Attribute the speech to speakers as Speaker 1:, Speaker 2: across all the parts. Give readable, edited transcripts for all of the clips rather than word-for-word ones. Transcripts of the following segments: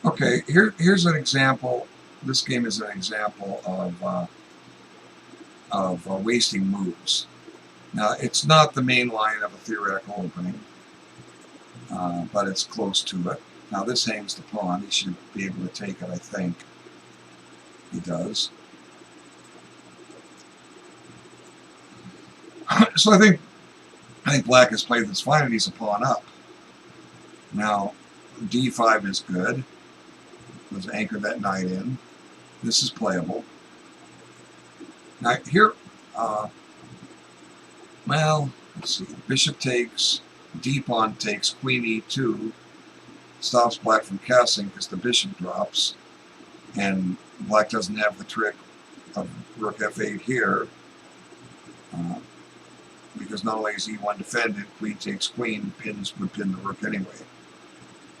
Speaker 1: Okay, here's an example. This game is an example of wasting moves. Now, it's not the main line of a theoretical opening, but it's close to it. Now, this hangs the pawn. He should be able to take it, I think. He does. So I think Black has played this fine, and he's a pawn up. Now, d5 is good. Let's anchor that knight in. This is playable. Now here, well, let's see. Bishop takes, d-pawn takes, queen e2, stops Black from castling because the bishop drops, and Black doesn't have the trick of rook f8 here, because not only is e1 defended, queen takes queen, would pin the rook anyway.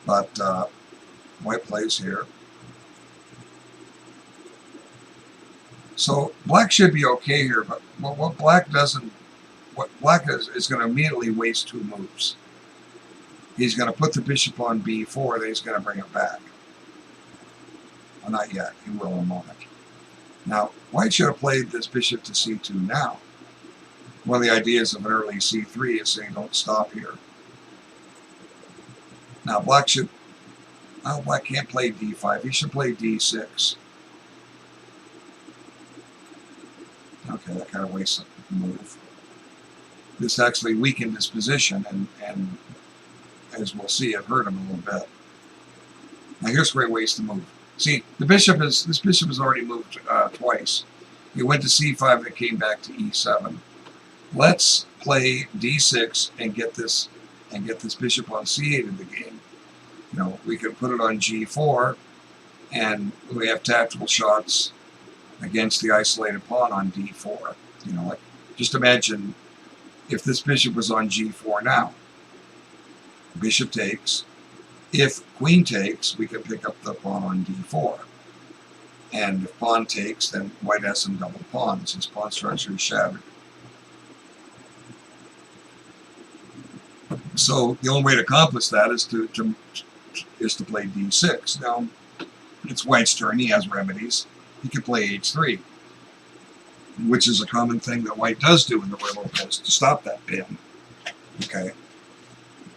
Speaker 1: But White plays here. So Black should be okay here, but what Black is going to immediately waste two moves. He's going to put the bishop on b4, then he's going to bring it back. Well, not yet. He will in a moment. Now, White should have played this bishop to c2 now. One of the ideas of an early c3 is saying don't stop here. Now, Black can't play d5. He should play d6. Okay, that kind of wastes a move. This actually weakened his position, and as we'll see, it hurt him a little bit. Now here's where he wastes the move. See, this bishop has already moved twice. He went to c5 and came back to e7. Let's play d6 and get this bishop on c8 in the game. You know, we can put it on g4, and we have tactical shots against the isolated pawn on d4. You know, like, just imagine if this bishop was on g4 now. Bishop takes. If queen takes, we can pick up the pawn on d4. And if pawn takes, then White has some double pawns. His pawn structure is shattered. So the only way to accomplish that is to play d6. Now, it's White's turn. He has remedies. He can play h3, which is a common thing that White does do in the real opens to stop that pin. Okay,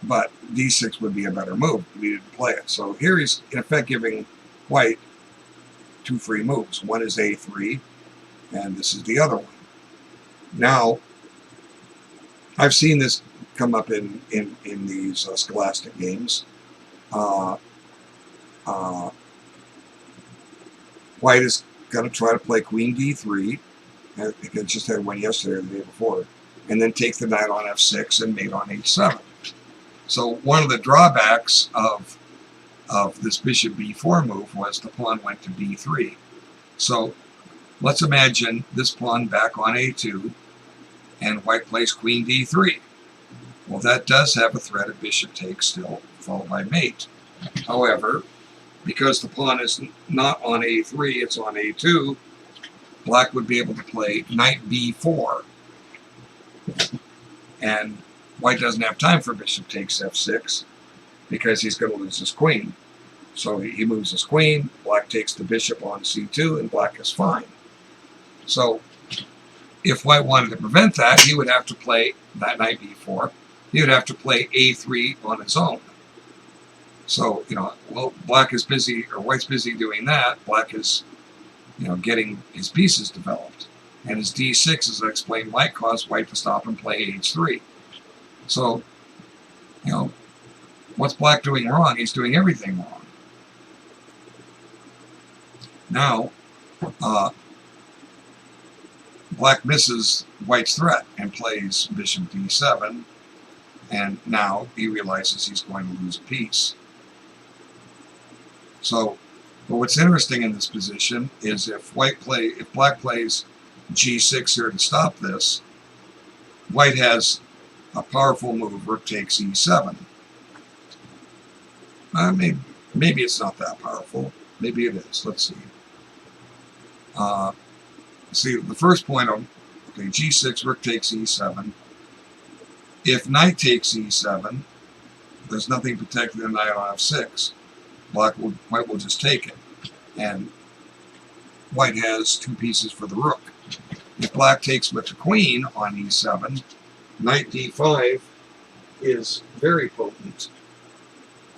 Speaker 1: but d6 would be a better move. We didn't play it. So here he's in effect giving White two free moves. One is a3, and this is the other one. Now, I've seen this come up in these scholastic games. White is going to try to play queen d3. It just had one yesterday or the day before. And then take the knight on f6 and mate on h7. So one of the drawbacks of this bishop b4 move was the pawn went to b3. So let's imagine this pawn back on a2, and White plays queen d3. Well, that does have a threat of bishop takes still, followed by mate. However, because the pawn is not on a3, it's on a2, Black would be able to play knight b4. And White doesn't have time for bishop takes f6 because he's going to lose his queen. So he moves his queen, Black takes the bishop on c2, and Black is fine. So if White wanted to prevent that, he would have to play that knight b4. He would have to play a3 on his own. So, you know, well, Black is busy, or White's busy doing that. Black is, you know, getting his pieces developed. And his d6, as I explained, might cause White to stop and play h3. So, you know, what's Black doing wrong? He's doing everything wrong. Now, Black misses White's threat and plays bishop d7. And now he realizes he's going to lose a piece. So, but what's interesting in this position is if Black plays g6 here to stop this, White has a powerful move, rook takes e7. Maybe it's not that powerful. Maybe it is. Let's see. See, the first point on, okay, g6, rook takes e7. If knight takes e7, there's nothing protecting the knight on f6. White will just take it, and white has 2 pieces for the rook. If black takes with the queen on e7, knight d5 is very potent,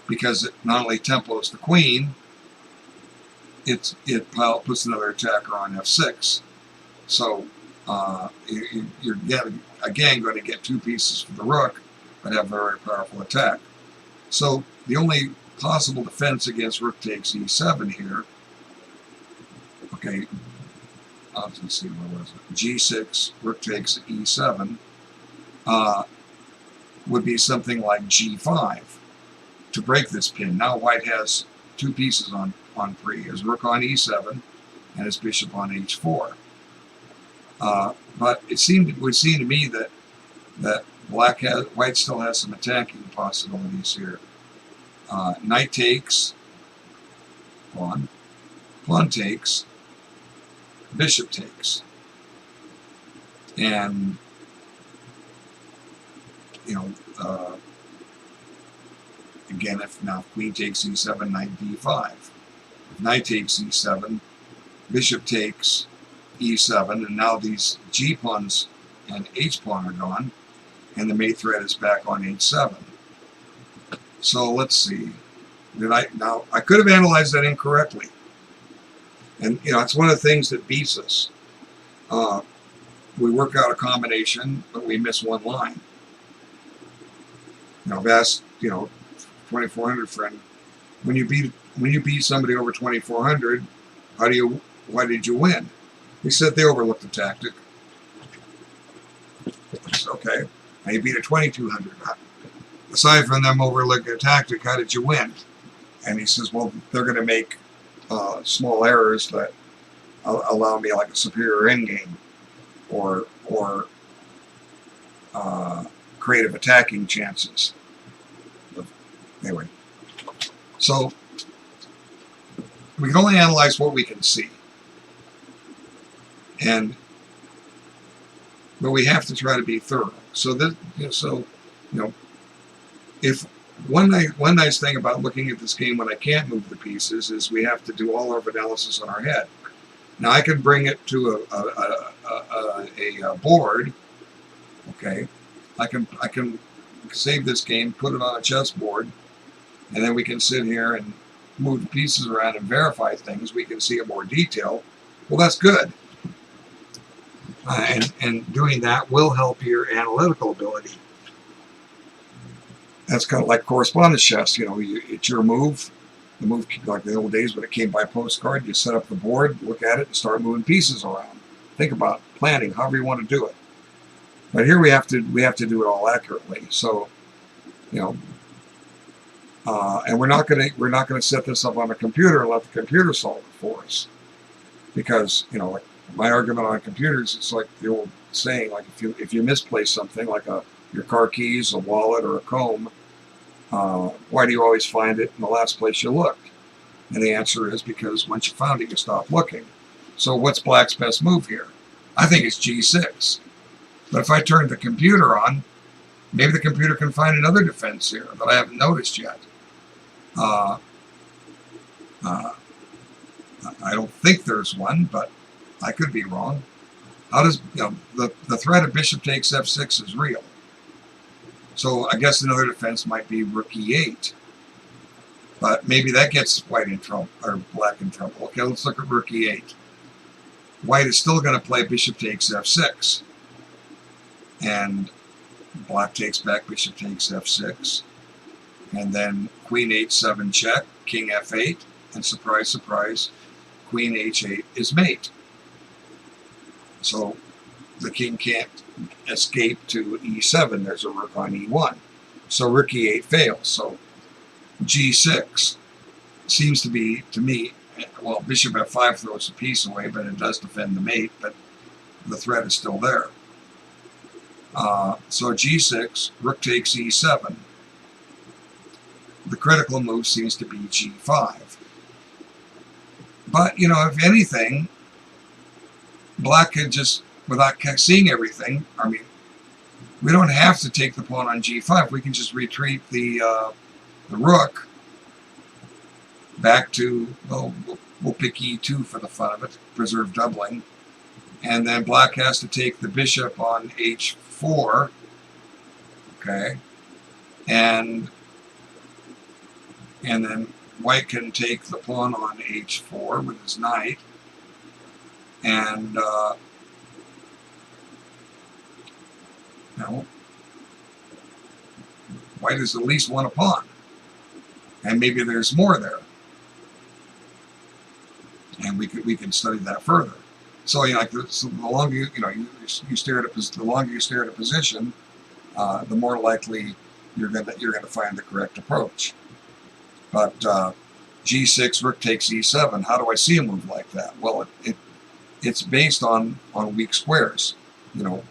Speaker 1: because it not only tempos the queen, it puts another attacker on f6. So you're again going to get 2 pieces for the rook, but have a very powerful attack. So the only possible defense against rook takes e7 here, okay, let's see, where was it? G6, rook takes e7, would be something like g5 to break this pin. Now white has 2 pieces on pre, his rook on e7 and his bishop on h4. But it would seem to me that white still has some attacking possibilities here. Knight takes, pawn takes, bishop takes, and again, if now queen takes e7, knight d5. If knight takes e7, bishop takes e7, and now these g pawns and h pawn are gone, and the mate thread is back on h7. So let's see. Now I could have analyzed that incorrectly, and it's one of the things that beats us. We work out a combination, but we miss one line. I've asked 2400 friend, when you beat somebody over 2400, why did you win? He said they overlooked the tactic. It's okay. Now you beat a 2200. Aside from them overlooking the tactic, how did you win? And he says, well, they're going to make small errors that allow me like a superior endgame, or creative attacking chances. Anyway, so we can only analyze what we can see, but we have to try to be thorough. So that if one nice thing about looking at this game when I can't move the pieces is we have to do all our analysis on our head. Now I can bring it to a board. Okay, I can save this game, put it on a chessboard, and then we can sit here and move the pieces around and verify things. We can see in more detail. Well, that's good. And doing that will help your analytical ability. That's kind of like correspondence chess. It's your move. The move, like the old days when it came by postcard, you set up the board, look at it, and start moving pieces around. Think about planning, however you want to do it. But here we have to do it all accurately. So, and we're not gonna set this up on a computer and let the computer solve it for us, because like my argument on computers, it's like the old saying, like if you misplace something like your car keys, a wallet, or a comb, why do you always find it in the last place you looked? And the answer is because once you found it, you stop looking. So what's black's best move here? I think it's g6. But if I turn the computer on, maybe the computer can find another defense here that I haven't noticed yet. I don't think there's one, but I could be wrong. How does the threat of bishop takes f6 is real? So I guess another defense might be rook e8, but maybe that gets white in trouble or black in trouble. Okay, let's look at rook e8. White is still going to play bishop takes f6, and black takes back, bishop takes f6, and then queen h7 check, king f8, and surprise, surprise, queen h8 is mate. So the king can't escape to e7. There's a rook on e1. So rook e8 fails. So g6 seems to be, to me, well, bishop f5 throws a piece away, but it does defend the mate, but the threat is still there. So g6, rook takes e7. The critical move seems to be g5. But, if anything, black could just, without seeing everything, I mean, we don't have to take the pawn on g5. We can just retreat the rook back to, well, we'll pick e2 for the fun of it, preserve doubling. And then black has to take the bishop on h4, okay, and then white can take the pawn on h4 with his knight, and now white has at least won a pawn, and maybe there's more there, and we can study that further. So, you know, like the longer you stare at the longer you stare at a position, the more likely you're gonna find the correct approach. But g6, rook takes e7. How do I see a move like that? Well, it's based on weak squares. You know,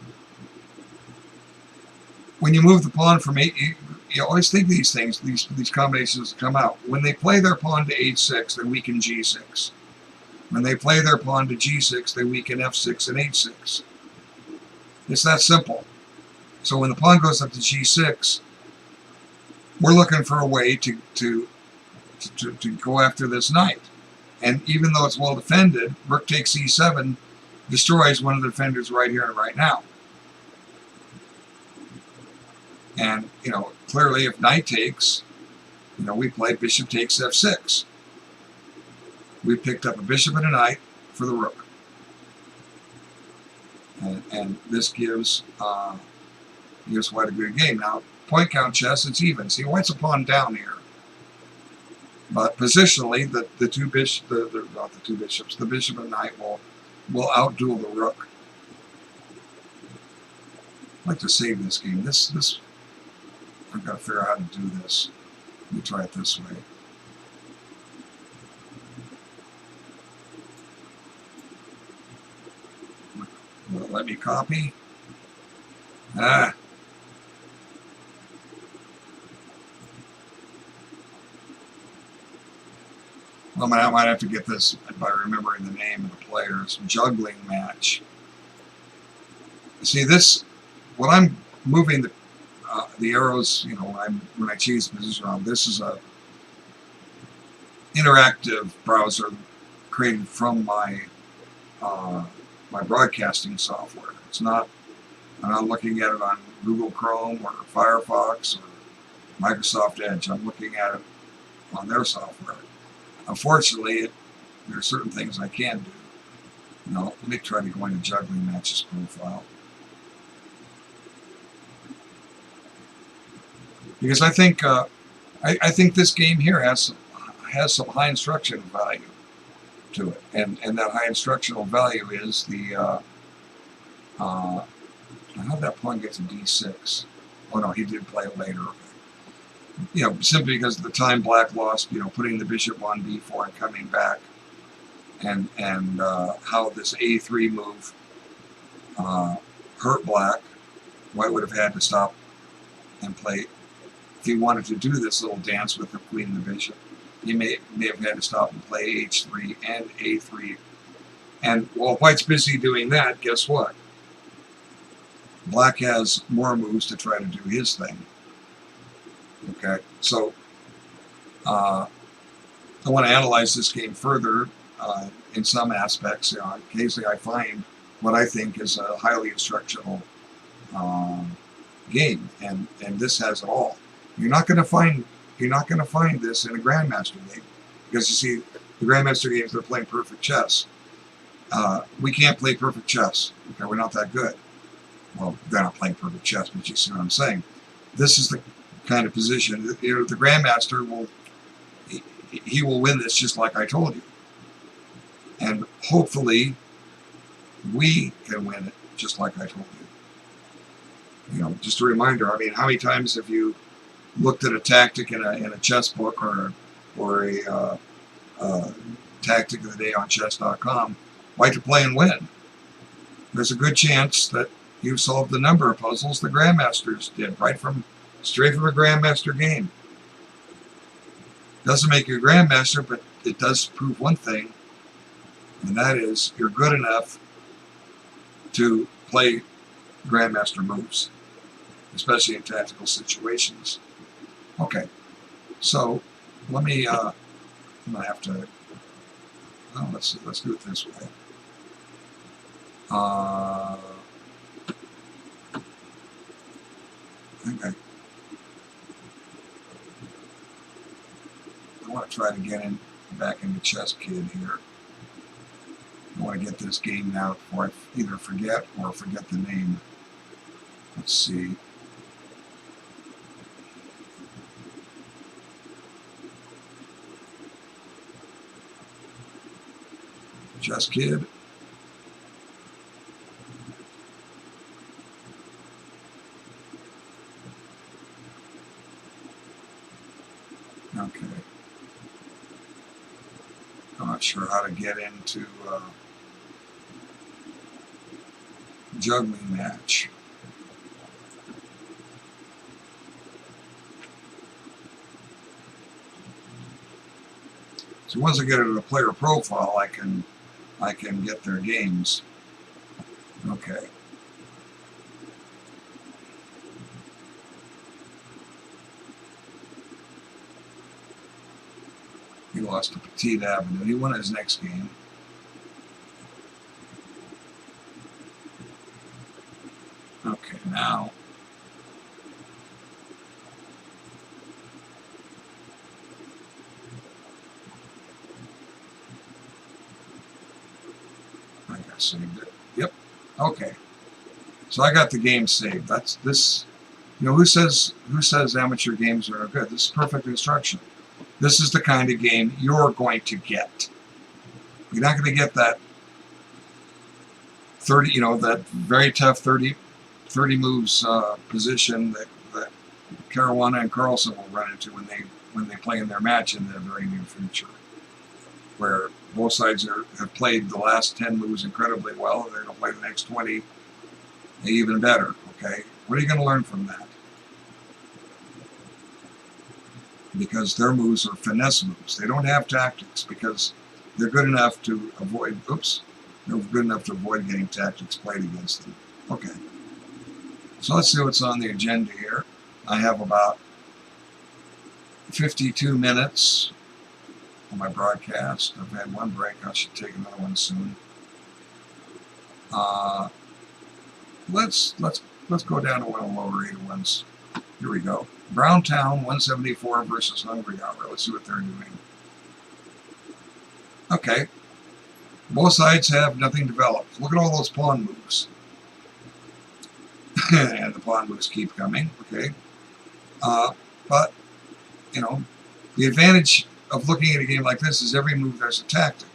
Speaker 1: when you move the pawn from you always think these things, these combinations come out. When they play their pawn to h6, they weaken g6. When they play their pawn to g6, they weaken f6 and h6. It's that simple. So when the pawn goes up to g6, we're looking for a way to go after this knight. And even though it's well defended, rook takes e7 destroys one of the defenders right here and right now. And, you know, clearly if knight takes, you know, we play bishop takes f6. We picked up a bishop and a knight for the rook. And this gives white a good game. Now, point count chess, it's even. See, white's a pawn down here. But positionally, the bishop and knight will outduel the rook. I'd like to save this game. I've got to figure out how to do this. Let me try it this way. Will it let me copy? Ah. Well, I might have to get this by remembering the name of the players. Juggling match. See this, when I'm moving the arrows, you know, when I change the position around, this is a interactive browser created from my my broadcasting software. It's not, I'm not looking at it on Google Chrome or Firefox or Microsoft Edge. I'm looking at it on their software. Unfortunately, there are certain things I can do. You know, let me try to go into Juggling Matches profile. Because I think I think this game here has some high instruction value to it, and that high instructional value is the how did that pawn get to d6? Oh no, he did play it later. You know, simply because of the time black lost, you know, putting the bishop on b4 and coming back, and how this a3 move hurt black. White would have had to stop and play. If he wanted to do this little dance with the queen and the bishop, he may have had to stop and play h3 and a3. And while white's busy doing that, guess what? Black has more moves to try to do his thing. Okay, so I want to analyze this game further in some aspects. You know, occasionally I find what I think is a highly instructional game, and this has it all. You're not going to find this in a grandmaster game, because you see the grandmaster games, they're playing perfect chess. We can't play perfect chess. Okay, we're not that good. Well, they're not playing perfect chess, but you see what I'm saying. This is the kind of position, you know, the grandmaster will win this just like I told you, and hopefully we can win it just like I told you. You know, just a reminder. I mean, how many times have you looked at a tactic in a chess book or a tactic of the day on chess.com, white to play and win? There's a good chance that you've solved the number of puzzles the grandmasters did, straight from a grandmaster game. Doesn't make you a grandmaster, but it does prove one thing, and that is you're good enough to play grandmaster moves, especially in tactical situations. Okay, so let me I'm gonna have to. Well, let's see. Let's do it this way. I want to try to get back into ChessKid here. I want to get this game now before I either forget or forget the name. Let's see. ChessKid. Okay. I'm not sure how to get into juggling match. So once I get into the player profile, I can get their games. Okay. He lost to Petit Avenue. He won his next game. Okay, now I got saved it. Yep. Okay. So I got the game saved. That's this. You know, who says amateur games are good? This is perfect instruction. This is the kind of game you're going to get. You're not going to get that 30, you know, that very tough 30 moves position that Caruana and Carlson will run into when they play in their match in the very near future, where both sides have played the last 10 moves incredibly well, and they're going to play the next 20 even better. Okay, what are you going to learn from that? Because their moves are finesse moves. They don't have tactics because they're good enough to avoid. Oops, they're good enough to avoid getting tactics played against them. Okay. So let's see what's on the agenda here. I have about 52 minutes on my broadcast. I've had one break. I should take another one soon. Let's go down to one of the lower rated ones. Here we go. Browntown 174 versus Hungry Hour. Let's see what they're doing. Okay. Both sides have nothing developed. Look at all those pawn moves. And the pawn moves keep coming. Okay. But, you know, the advantage of looking at a game like this is every move there's a tactic.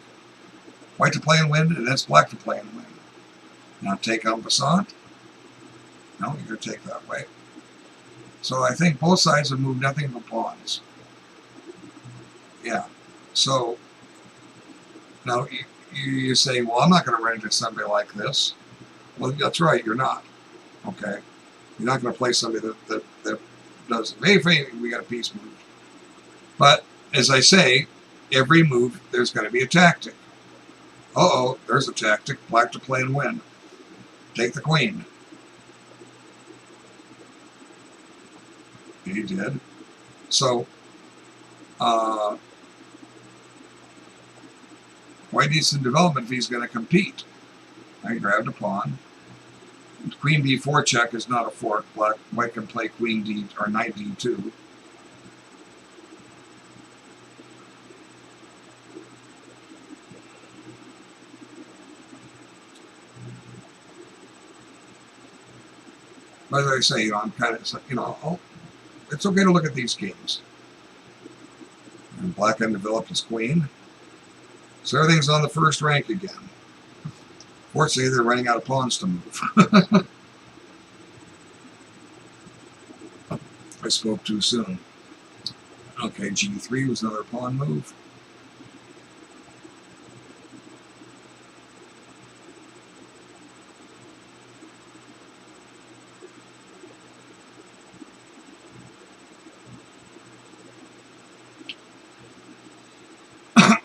Speaker 1: White to play and win, and that's black to play and win. Now take en passant. No, you're going to take that way. So I think both sides have moved nothing but pawns. Yeah. So now you say, well, I'm not going to run into somebody like this. Well, that's right, you're not. Okay. You're not going to play somebody that does it. Maybe we got a piece move. But as I say, every move there's going to be a tactic. Uh-oh, there's a tactic. Black to play and win. Take the queen. He did. So, white needs some development if he's going to compete. I grabbed a pawn. Queen b4 check is not a fork. White can play queen d or knight d2. As I say, you know, I'm kind of, you know, it's okay to look at these games. And black undeveloped his queen. So everything's on the first rank again. Fortunately, they're running out of pawns to move. I spoke too soon. Okay, g3 was another pawn move.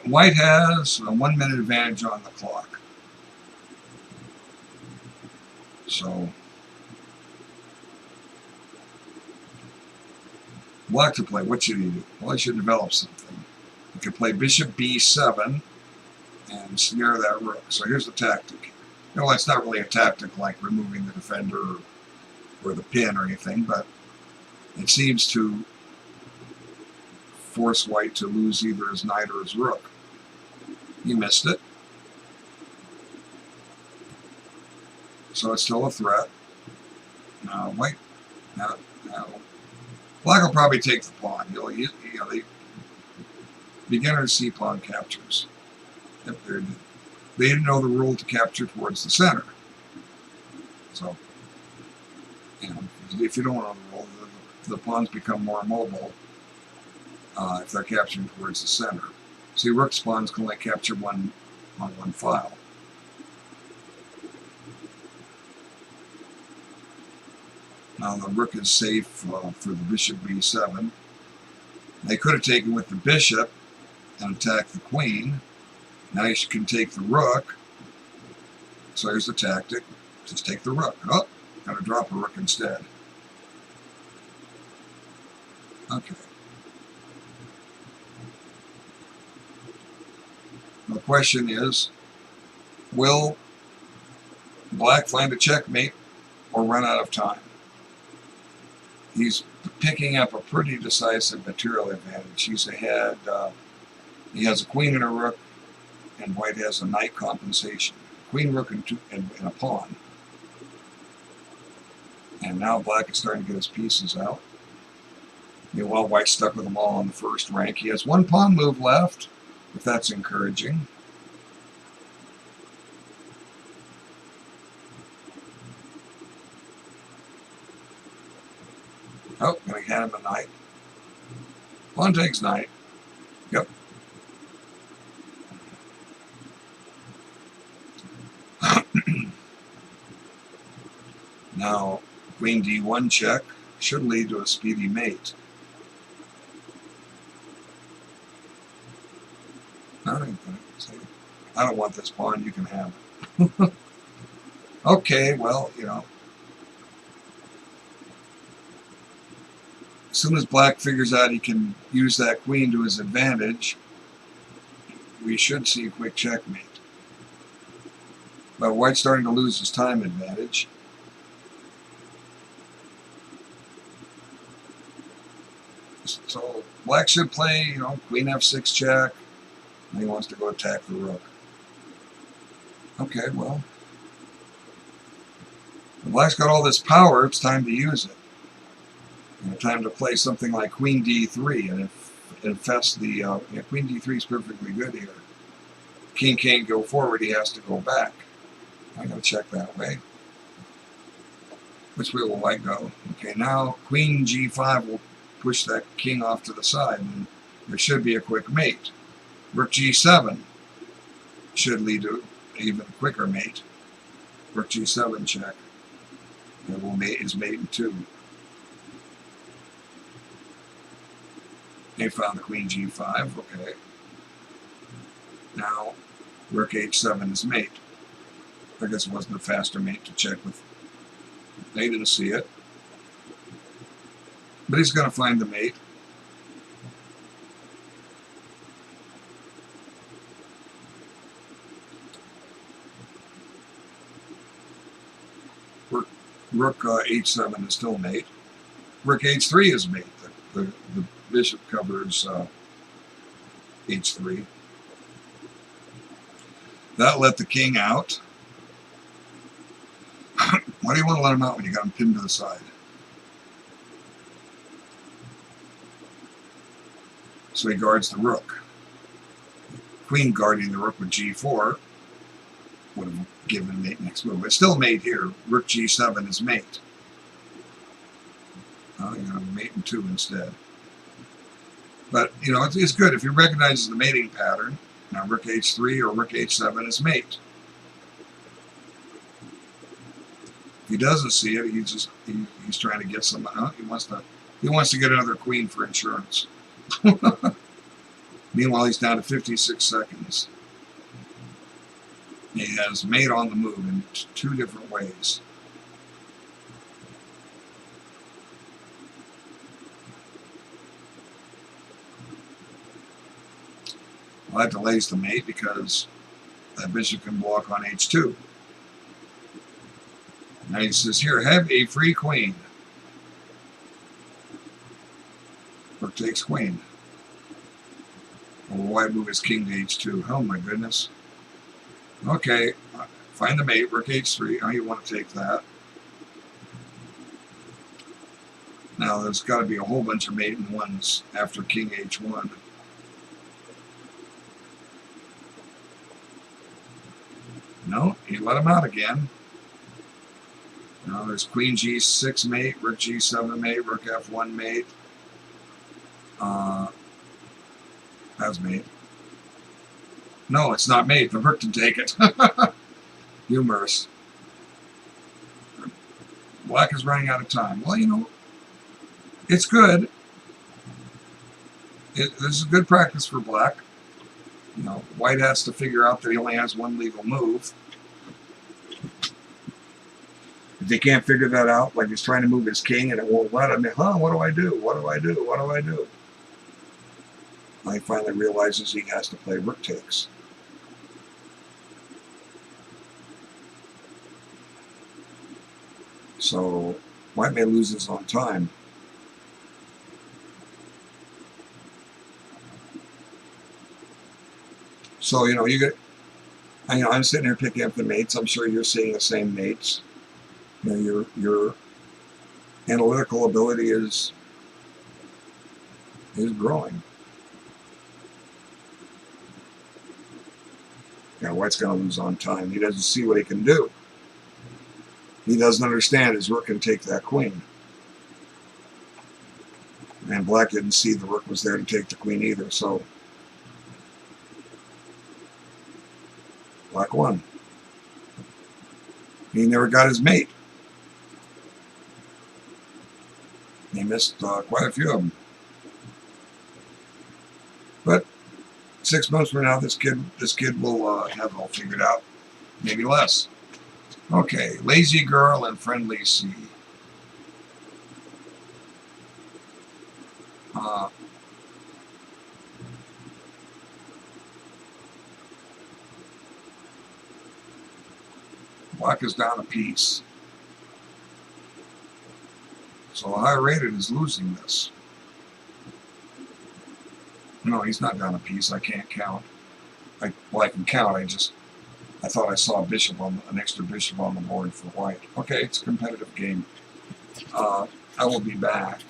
Speaker 1: White has a 1 minute advantage on the clock. So, black to play, what should he do? Well, he should develop something. You can play bishop b7 and snare that rook. So here's the tactic. No, it's not really a tactic like removing the defender or the pin or anything, but it seems to force white to lose either his knight or his rook. He missed it. So it's still a threat. Now, white, now, black will probably take the pawn. The beginner C pawn captures. They didn't know the rule to capture towards the center. So, if you don't know the rule, the pawns become more mobile if they're capturing towards the center. See, rook's pawns can only capture one on one file. Now the rook is safe for the bishop b7. They could have taken with the bishop and attacked the queen. Now you can take the rook. So here's the tactic. Just take the rook. Oh, got to drop a rook instead. Okay. The question is, will black find a checkmate or run out of time? He's picking up a pretty decisive material advantage. He's ahead. He has a queen and a rook, and white has a knight compensation. Queen, rook, and a pawn. And now black is starting to get his pieces out. Meanwhile, white's stuck with them all on the first rank. He has one pawn move left, if that's encouraging. Oh, going to hand him a knight. Pawn takes knight. Yep. Now, queen d1 check should lead to a speedy mate. I don't want this pawn, you can have it. Okay, well, as soon as black figures out he can use that queen to his advantage, we should see a quick checkmate. But white's starting to lose his time advantage. So black should play, queen f6 check, and he wants to go attack the rook. Okay, well, when black's got all this power, it's time to use it. Time to play something like queen d3, and if it infests the queen d3 is perfectly good here. King can't go forward; he has to go back. I'm going to check that way. Which way will white go? Okay, now queen g5 will push that king off to the side, and there should be a quick mate. Rook g7 should lead to an even quicker mate. Rook g7 check. It will mate is mate in 2. They found the queen g5, okay. Now, rook h7 is mate. I guess it wasn't a faster mate to check with. They didn't see it. But he's going to find the mate. Rook h7 is still mate. Rook h3 is mate. The bishop covers h3. That let the king out. Why do you want to let him out when you got him pinned to the side? So he guards the rook. Queen guarding the rook with g4 would have given mate next move. It's still mate here. Rook g7 is mate. You're going to mate in 2 instead. But, it's good if he recognizes the mating pattern. Now, rook h3 or rook h7 is mate. If he doesn't see it, he's trying to get some. He wants to get another queen for insurance. Meanwhile, he's down to 56 seconds. He has mate on the move in 2 different ways. Well, that delays the mate because that bishop can block on h2. Now he says, here, have a free queen. Rook takes queen. Well, white move his king to h2. Oh my goodness. Okay, find the mate, rook h3. Oh, you want to take that. Now there's got to be a whole bunch of mate and ones after king h1. No, he let him out again. Now there's queen g6 mate, rook g7 mate, rook f1 mate. That's mate. No, it's not mate. The rook can take it. Humorous. Black is running out of time. Well, you know, it's good. This is good practice for black. You know, white has to figure out that he only has one legal move. If they can't figure that out, like he's trying to move his king and it won't let him, what do I do? What do I do? What do I do? He finally realizes he has to play rook takes. So white may lose this on time. So, you know, I'm sitting here picking up the mates. I'm sure you're seeing the same mates. You know, your analytical ability is growing. Yeah, white's going to lose on time. He doesn't see what he can do. He doesn't understand his rook can take that queen. And black didn't see the rook was there to take the queen either, so black won. He never got his mate. He missed quite a few of them. But 6 months from now, this kid will have it all figured out. Maybe less. Okay, lazy girl and friendly sea. Black is down a piece. So high rated is losing this. No, he's not down a piece. I can't count. Well, I can count. I thought I saw an extra bishop on the board for white. Okay, it's a competitive game. I will be back.